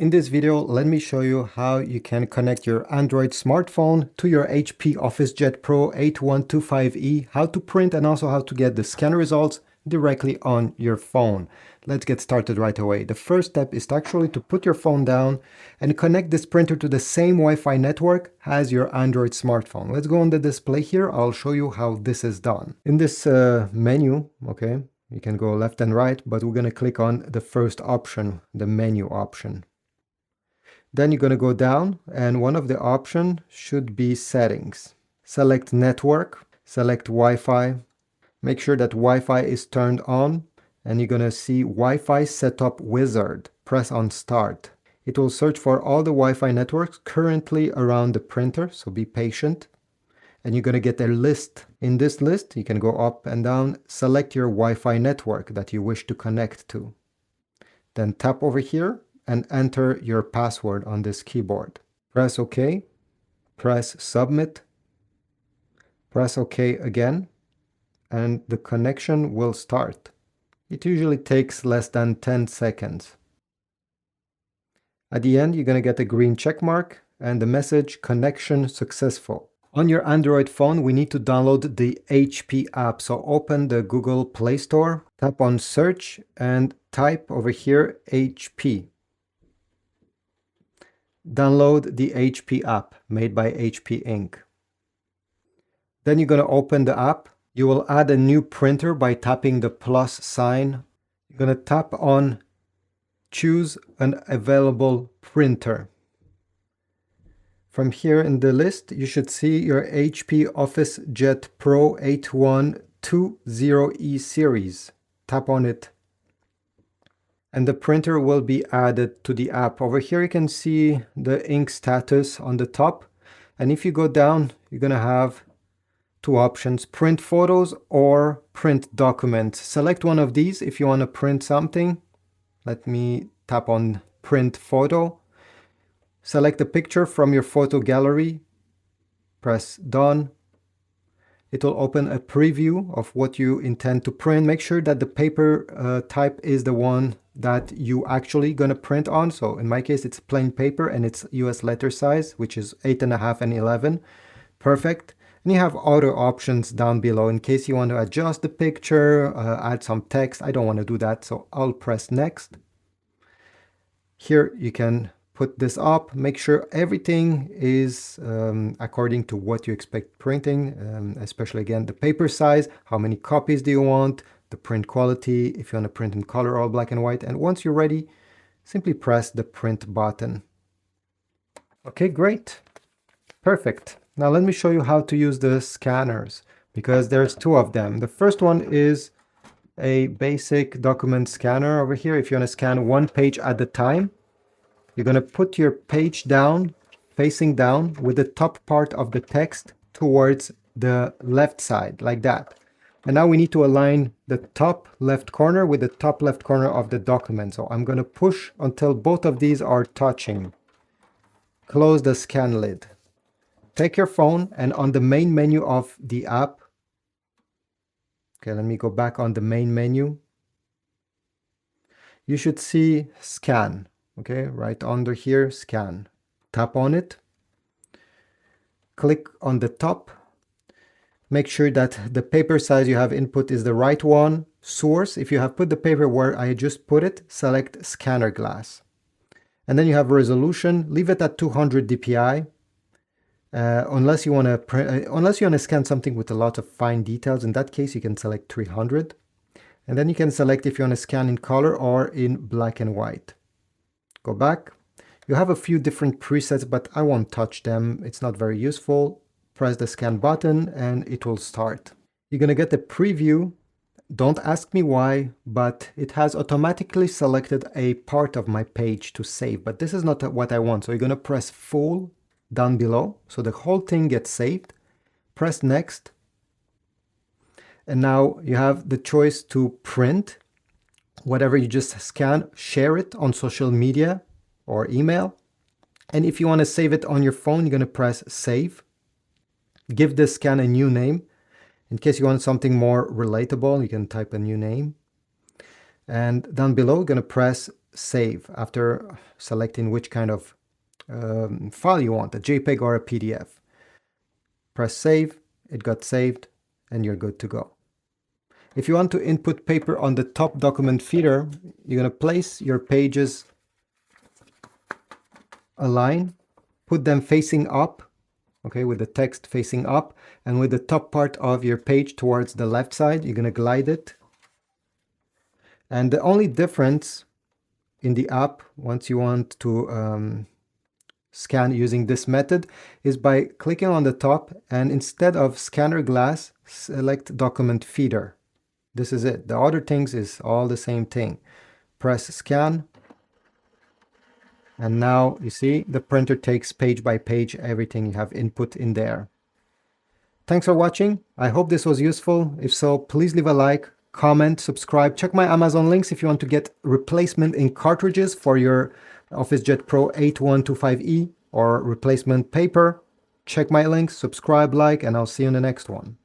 In this video, let me show you how you can connect your Android smartphone to your HP OfficeJet Pro 8125E, how to print and also how to get the scan results directly on your phone. Let's get started right away. The first step is actually to put your phone down and connect this printer to the same Wi-Fi network as your Android smartphone. Let's go on the display here. I'll show you how this is done. In this menu, okay, you can go left and right, but we're going to click on the first option, the menu option. Then you're going to go down and one of the options should be settings. Select network, select Wi-Fi. Make sure that Wi-Fi is turned on and you're going to see Wi-Fi setup wizard. Press on start. It will search for all the Wi-Fi networks currently around the printer, so be patient. And you're going to get a list. In this list, you can go up and down, select your Wi-Fi network that you wish to connect to. Then tap over here and enter your password on this keyboard. Press OK, press submit, press OK again, and the connection will start. It usually takes less than 10 seconds. At the end, you're going to get a green check mark and the message connection successful. On your Android phone, we need to download the HP app. So open the Google Play Store, tap on search and type over here HP. Download the HP app made by HP Inc. Then you're going to open the app. You will add a new printer by tapping the plus sign. You're going to tap on choose an available printer. From here in the list, you should see your HP OfficeJet Pro 8120E series. Tap on it. And the printer will be added to the app. Over here you can see the ink status on the top. And if you go down, you're going to have two options, print photos or print documents. Select one of these if you want to print something. Let me tap on print photo. Select a picture from your photo gallery. Press done. It will open a preview of what you intend to print. Make sure that the paper type is the one that you actually gonna print on. So in my case, it's plain paper and it's US letter size, which is 8.5 and 11. Perfect. And you have other options down below in case you want to adjust the picture, add some text. I don't want to do that, so I'll press next. Here you can put this up, make sure everything is according to what you expect printing, especially again the paper size, how many copies do you want, the print quality, if you want to print in color or black and white. And once you're ready, simply press the print button. Okay, great. Perfect. Now let me show you how to use the scanners, because there's two of them. The first one is a basic document scanner over here. If you want to scan one page at a time, you're going to put your page down, facing down, with the top part of the text towards the left side, like that. And now we need to align the top left corner with the top left corner of the document. So I'm going to push until both of these are touching. Close the scan lid. Take your phone and on the main menu of the app, okay, let me go back on the main menu. You should see scan. Okay, right under here, scan. Tap on it. Click on the top. Make sure that the paper size you have input is the right one. Source, if you have put the paper where I just put it, select scanner glass. And then you have resolution, leave it at 200 dpi. Unless you want to scan something with a lot of fine details, in that case you can select 300. And then you can select if you want to scan in color or in black and white. Go back. You have a few different presets, but I won't touch them. It's not very useful. Press the scan button and it will start. You're going to get a preview. Don't ask me why, but it has automatically selected a part of my page to save. But this is not what I want. So you're going to press full down below. So the whole thing gets saved. Press next. And now you have the choice to print whatever you just scan, share it on social media or email. And if you want to save it on your phone, you're going to press save. Give this scan a new name. In case you want something more relatable, you can type a new name. And down below, you're going to press save after selecting which kind of file you want, a JPEG or a PDF. Press save, it got saved, and you're good to go. If you want to input paper on the top document feeder, you're going to place your pages a line, put them facing up, okay, with the text facing up, and with the top part of your page towards the left side, you're going to glide it. And the only difference in the app, once you want to scan using this method, is by clicking on the top, and instead of scanner glass, select document feeder. This is it. The other things is all the same thing. Press scan, and now you see the printer takes page by page everything you have input in there. Thanks for watching. I hope this was useful. If so, please leave a like, comment, subscribe. Check my Amazon links if you want to get replacement ink cartridges for your OfficeJet Pro 8125E or replacement paper. Check my links, subscribe, like, and I'll see you in the next one.